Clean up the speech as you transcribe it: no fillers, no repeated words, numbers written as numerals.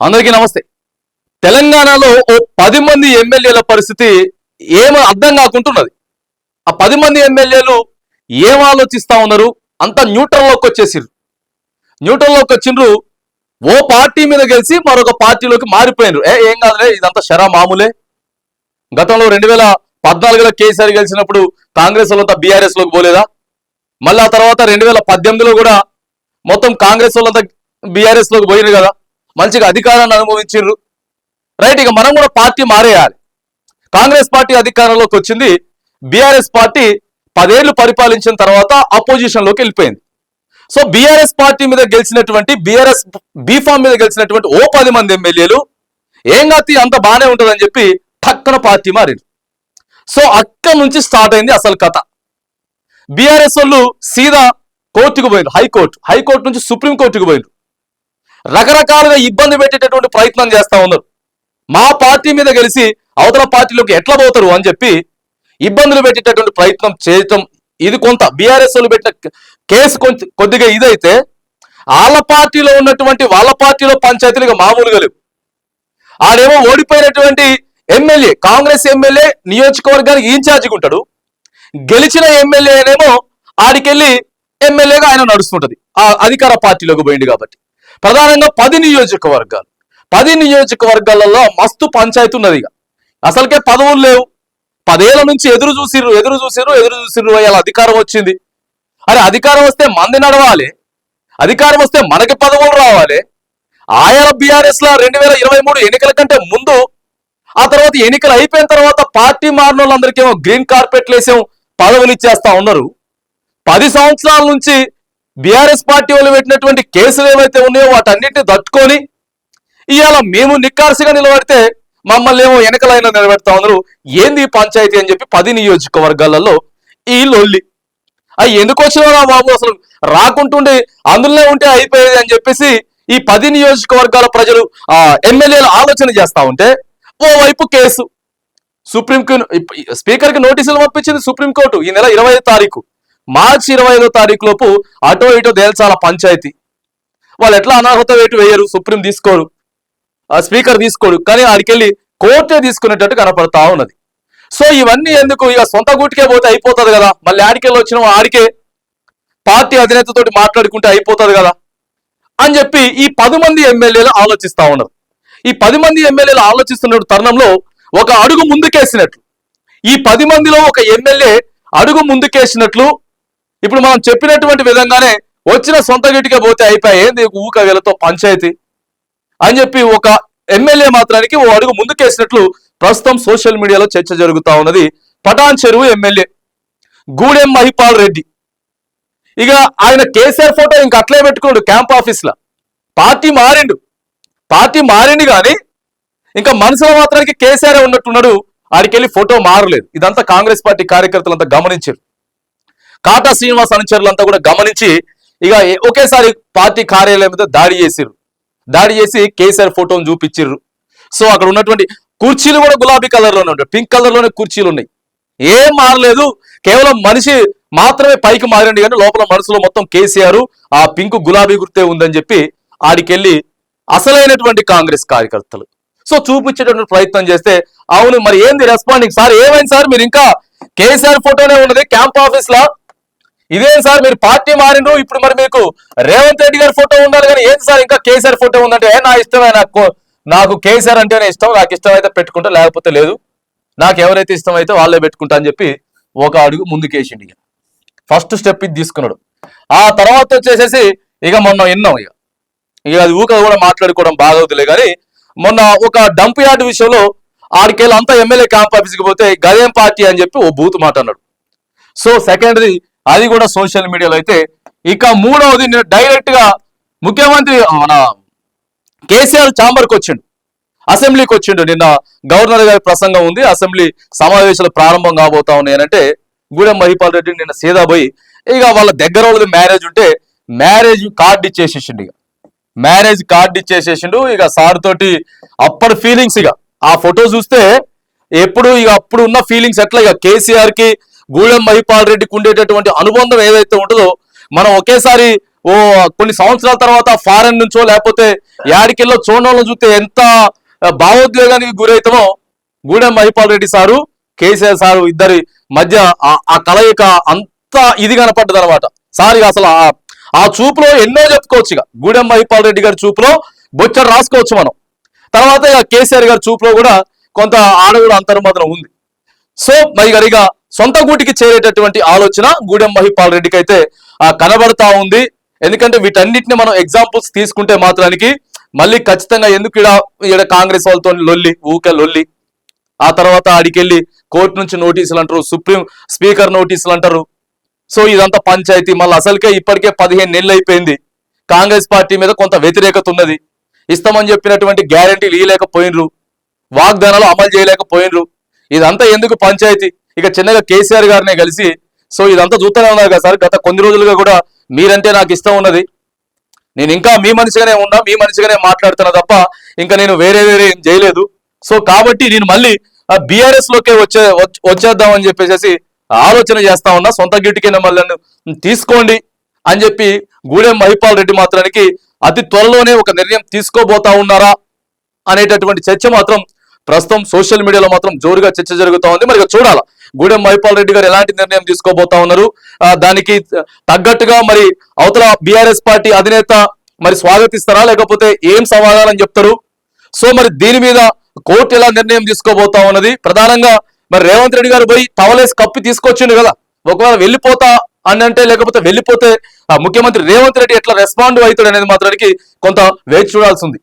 అందరికీ నమస్తే. తెలంగాణలో ఓ 10 మంది ఎమ్మెల్యేల పరిస్థితి ఏమో అర్థం కాకుంటున్నది. ఆ 10 మంది ఎమ్మెల్యేలు ఏం ఆలోచిస్తా ఉన్నారు? అంత న్యూట్రల్లోకి వచ్చేసిర్రు. న్యూట్రల్లోకి వచ్చిండ్రు. ఓ పార్టీ మీద గెలిచి మరొక పార్టీలోకి మారిపోయినరు. ఏం కాదులే, ఇదంతా శరా మామూలే. గతంలో 2014లో కేసీఆర్ గెలిచినప్పుడు కాంగ్రెస్ వాళ్ళంతా బీఆర్ఎస్ లోకి పోలేదా? మళ్ళీ ఆ తర్వాత 2018లో కూడా మొత్తం కాంగ్రెస్ వాళ్ళంతా బీఆర్ఎస్ లోకి పోయినారు కదా, మంచిగా అధికారాన్ని అనుభవించారు. రైట్, ఇక మనం కూడా పార్టీ మారేయాలి. కాంగ్రెస్ పార్టీ అధికారంలోకి వచ్చింది, బీఆర్ఎస్ పార్టీ 10 ఏళ్లు పరిపాలించిన తర్వాత అపోజిషన్ లోకి వెళ్ళిపోయింది. సో బీఆర్ఎస్ పార్టీ మీద గెలిచినటువంటి బీఆర్ఎస్ బీఫామ్ మీద గెలిచినటువంటి ఓ 10 మంది ఎమ్మెల్యేలు ఏం కాదు అంత బాగానే ఉంటుందని చెప్పి టక్కన పార్టీ మారింది. సో అక్కడి నుంచి స్టార్ట్ అయింది అసలు కథ. బీఆర్ఎస్ వాళ్ళు సీదా కోర్టుకు పోయినారు, హైకోర్టు నుంచి సుప్రీంకోర్టుకు పోయినారు. రకరకాలుగా ఇబ్బంది పెట్టేటటువంటి ప్రయత్నం చేస్తా ఉన్నారు. మా పార్టీ మీద గెలిచి అవతల పార్టీలోకి ఎట్లా పోతారు అని చెప్పి ఇబ్బందులు పెట్టేటటువంటి ప్రయత్నం చేయటం, ఇది కొంత బీఆర్ఎస్ వాళ్ళు పెట్టిన కేసు కొద్దిగా ఇదైతే, వాళ్ళ పార్టీలో ఉన్నటువంటి వాళ్ళ పార్టీలో పంచాయతీలుగా మామూలుగా లేవు. ఆడేమో ఓడిపోయినటువంటి ఎమ్మెల్యే, కాంగ్రెస్ ఎమ్మెల్యే నియోజకవర్గానికి ఇన్ఛార్జిగా ఉంటాడు. గెలిచిన ఎమ్మెల్యేనేమో ఆడికెళ్ళి ఎమ్మెల్యేగా ఆయన నడుస్తుంటది, ఆ అధికార పార్టీలోకి పోయింది. కాబట్టి ప్రధానంగా 10 నియోజకవర్గాలలో మస్తు పంచాయతీ ఉన్నది. ఇక అసలుకే పదవులు లేవు. 10 ఏళ్ల నుంచి ఎదురు చూసిర్రు. అలా అధికారం వచ్చింది. అరే అధికారం వస్తే మంది నడవాలి, అధికారం వస్తే మనకి పదవులు రావాలి. ఆయా బీఆర్ఎస్ లో 2023 ఎన్నికల కంటే ముందు, ఆ తర్వాత ఎన్నికలు అయిపోయిన తర్వాత పార్టీ మారిన వాళ్ళందరికీ ఏమో గ్రీన్ కార్పెట్లు వేసాం, పదవులు ఇచ్చేస్తా ఉన్నారు. 10 సంవత్సరాల నుంచి బీఆర్ఎస్ పార్టీ వాళ్ళు పెట్టినటువంటి కేసులు ఏవైతే ఉన్నాయో వాటన్నిటిని తట్టుకొని ఇవాళ మేము నిక్కార్సిగా నిలబడితే మమ్మల్ని ఏమో ఎన్నికలైనా నిలబెడతా ఉన్నారు. ఏంది పంచాయతీ అని చెప్పి 10 నియోజకవర్గాలలో ఈ లొల్లి. అవి ఎందుకు వచ్చినా బాబు, అసలు రాకుంటుండే అందులోనే ఉంటే అయిపోయేది అని చెప్పేసి ఈ 10 నియోజకవర్గాల ప్రజలు ఎమ్మెల్యేలు ఆలోచన చేస్తా ఉంటే, ఓవైపు కేసు స్పీకర్కి నోటీసులు పంపించింది సుప్రీంకోర్టు. ఈ నెల 25 తారీఖు, మార్చి 25వ తారీఖు లోపు అటో ఇటో తేల్చాల పంచాయతీ. వాళ్ళు ఎట్లా అనర్హత వేటు వేయరు, సుప్రీం తీసుకోరు, స్పీకర్ తీసుకోడు, కానీ ఆడికెళ్ళి కోర్టే తీసుకునేటట్టు కనపడతా ఉన్నది. సో ఇవన్నీ ఎందుకు? ఇక సొంత గూటికే పోతే అయిపోతుంది కదా, మళ్ళీ ఆడికెళ్ళి వచ్చిన ఆడికే పార్టీ అధినేతతోటి మాట్లాడుకుంటే అయిపోతుంది కదా అని చెప్పి ఈ 10 మంది ఎమ్మెల్యేలు ఆలోచిస్తా ఉన్నారు. ఈ 10 మంది ఎమ్మెల్యేలు ఆలోచిస్తున్న తరుణంలో ఒక అడుగు ముందుకేసినట్లు, ఈ 10 మందిలో ఒక ఎమ్మెల్యే అడుగు ముందుకేసినట్లు ఇప్పుడు మనం చెప్పినటువంటి విధంగానే వచ్చిన సొంత గీటికే పోతే అయిపోయి ఏంది ఊక వీళ్ళతో పంచాయతీ అని చెప్పి ఒక ఎమ్మెల్యే మాత్రానికి ఓ అడుగు ముందుకేసినట్లు ప్రస్తుతం సోషల్ మీడియాలో చర్చ జరుగుతా ఉన్నది. పటాన్ చెరువు ఎమ్మెల్యే గూడెం మహిపాల్ రెడ్డి. ఇక ఆయన కేసీఆర్ ఫోటో ఇంక అట్లే పెట్టుకోడు క్యాంప్ ఆఫీస్ లా. పార్టీ మారింది కానీ ఇంకా మనసులో మాత్రానికి కేసీఆర్ ఉన్నట్టున్నాడు. ఆడికెళ్ళి ఫోటో మారలేదు. ఇదంతా కాంగ్రెస్ పార్టీ కార్యకర్తలంతా గమనించారు. కాటా శ్రీనివాస్ అనుచరులంతా కూడా గమనించి ఇక ఒకేసారి పార్టీ కార్యాలయం మీద దాడి చేసి కేసీఆర్ ఫోటోను చూపించిర్రు. సో అక్కడ ఉన్నటువంటి కుర్చీలు కూడా గులాబీ కలర్లోనే ఉంటాయి, పింక్ కలర్లోనే కుర్చీలు ఉన్నాయి. ఏం మారలేదు, కేవలం మనిషి మాత్రమే పైకి మారండి కానీ లోపల మనసులో మొత్తం కేసీఆర్ ఆ పింక్ గులాబీ గుర్తే ఉందని చెప్పి ఆడికెళ్ళి అసలైనటువంటి కాంగ్రెస్ కార్యకర్తలు సో చూపించేటటువంటి ప్రయత్నం చేస్తే, అవును మరి ఏంది రెస్పాండింగ్ సార్, ఏమైంది సార్ మీరు ఇంకా కేసీఆర్ ఫోటోనే ఉన్నది క్యాంప్ ఆఫీస్ లా, ఇదేం సార్ మీరు పార్టీ మారిండ్రు, ఇప్పుడు మరి మీకు రేవంత్ రెడ్డి గారి ఫోటో ఉండాలి కానీ ఏంటి సార్ ఇంకా కేసీఆర్ ఫోటో ఉందంటే, నా ఇష్టమే, నాకు కేసీఆర్ అంటేనే ఇష్టం, నాకు ఇష్టమైతే పెట్టుకుంటా లేకపోతే లేదు, నాకు ఎవరైతే ఇష్టమైతే వాళ్ళే పెట్టుకుంటా అని చెప్పి ఒక అడుగు ముందుకేసిండి. ఫస్ట్ స్టెప్ ఇది తీసుకున్నాడు. ఆ తర్వాత వచ్చేసేసి ఇక మొన్న విన్నాం, ఇక అది ఊక కూడా మాట్లాడుకోవడం బాగవుతులే కానీ, మొన్న ఒక డంప్ యార్డ్ విషయంలో ఆడికెళ్ళి అంతా ఎమ్మెల్యే క్యాంప్ ఆఫీస్కి పోతే గదేం పార్టీ అని చెప్పి ఓ బూత్ మాట అన్నాడు. సో సెకండరీ అది కూడా సోషల్ మీడియాలో అయితే. ఇక మూడవది డైరెక్ట్ గా ముఖ్యమంత్రి మన కేసీఆర్ ఛాంబర్కి వచ్చిండు, అసెంబ్లీకి వచ్చిండు. నిన్న గవర్నర్ గారి ప్రసంగం ఉంది, అసెంబ్లీ సమావేశాలు ప్రారంభం కాబోతా ఉన్నాయనంటే గూడెం మహిపాల్ రెడ్డి నిన్న సీదా పోయి ఇక వాళ్ళ దగ్గర వాళ్ళది మ్యారేజ్ ఉంటే మ్యారేజ్ కార్డు ఇచ్చేసేసిండు. ఇక సార్ తోటి అప్పటి ఫీలింగ్స్, ఇక ఆ ఫోటో చూస్తే అప్పుడు ఉన్న ఫీలింగ్స్ ఎట్లా, ఇక కేసీఆర్ కి గూడెం మహిపాల్ రెడ్డికి ఉండేటటువంటి అనుబంధం ఏదైతే ఉంటుందో మనం ఒకేసారి ఓ కొన్ని సంవత్సరాల తర్వాత ఫారెన్ నుంచో లేకపోతే యాడికెళ్ళో చూడడంలో చూస్తే ఎంత భావోద్వేగానికి గురవుతామో గూడెం మహిపాల్ రెడ్డి సారు కేసీఆర్ సారు ఇద్దరి మధ్య ఆ కలయిక అంత ఇది కనపడ్డది అనమాట. సార్ అసలు ఆ చూపులో ఎన్నో చెప్పుకోవచ్చు. ఇక గూడెం మహిపాల్ రెడ్డి గారి చూపులో బొచ్చడు రాసుకోవచ్చు మనం. తర్వాత ఇక కేసీఆర్ గారి చూపులో కూడా కొంత ఆడగుడు అంతర్మదనం ఉంది. సో మరి గడిగా సొంత గూటికి చేరేటటువంటి ఆలోచన గూడెం మహిపాల్ రెడ్డికి అయితే కనబడతా ఉంది. ఎందుకంటే వీటన్నిటిని మనం ఎగ్జాంపుల్స్ తీసుకుంటే మాత్రానికి మళ్ళీ ఖచ్చితంగా ఎందుకు ఈడ కాంగ్రెస్ వాళ్ళతో లొల్లి ఊకే లొల్లి, ఆ తర్వాత ఆడికెళ్ళి కోర్టు నుంచి నోటీసులు అంటారు, సుప్రీం స్పీకర్ నోటీసులు అంటారు. సో ఇదంతా పంచాయతీ. మళ్ళీ అసలుకే ఇప్పటికే 15 నెలలు అయిపోయింది. కాంగ్రెస్ పార్టీ మీద కొంత వ్యతిరేకత ఉన్నది. ఇస్తామని చెప్పినటువంటి గ్యారంటీలు ఇవ్వలేకపోయినరు, వాగ్దానాలు అమలు చేయలేకపోయినరు. ఇదంతా ఎందుకు పంచాయతీ? ఇక చిన్నగా కేసీఆర్ గారినే కలిసి సో ఇదంతా చూస్తూనే ఉన్నారు కదా సార్. గత కొన్ని రోజులుగా కూడా మీరంటే నాకు ఇష్టం ఉన్నది, నేను ఇంకా మీ మనిషిగానే ఉన్నా, మీ మనిషిగానే మాట్లాడుతున్నా తప్ప ఇంకా నేను వేరే ఏం చేయలేదు. సో కాబట్టి నేను మళ్ళీ బీఆర్ఎస్ లోకే వచ్చేద్దామని చెప్పేసి ఆలోచన చేస్తా ఉన్నా, సొంత గిట్టుకిన మళ్ళీ తీసుకోండి అని చెప్పి గూడెం మహిపాల్ రెడ్డి మాత్రానికి అతి త్వరలోనే ఒక నిర్ణయం తీసుకోబోతా ఉన్నారా అనేటటువంటి చర్చ మాత్రం ప్రస్తుతం సోషల్ మీడియాలో మాత్రం జోరుగా చర్చ జరుగుతా ఉంది. మరి చూడాలా గూడెం మహిపాల్ రెడ్డి గారు ఎలాంటి నిర్ణయం తీసుకోబోతా ఉన్నారు, దానికి తగ్గట్టుగా మరి అవతల బీఆర్ఎస్ పార్టీ అధినేత మరి స్వాగతిస్తారా లేకపోతే ఏం సమాధానం చెప్తారు. సో మరి దీని మీద కోర్టు ఎలా నిర్ణయం తీసుకోబోతా ఉన్నది. ప్రధానంగా మరి రేవంత్ రెడ్డి గారు పోయి టవలేసి కప్పి తీసుకొచ్చిండు కదా, ఒకవేళ వెళ్ళిపోతా అని అంటే లేకపోతే వెళ్ళిపోతే ముఖ్యమంత్రి రేవంత్ రెడ్డి ఎట్లా రెస్పాండ్ అవుతాడు అనేది మాత్రానికి కొంత వేచి చూడాల్సి ఉంది.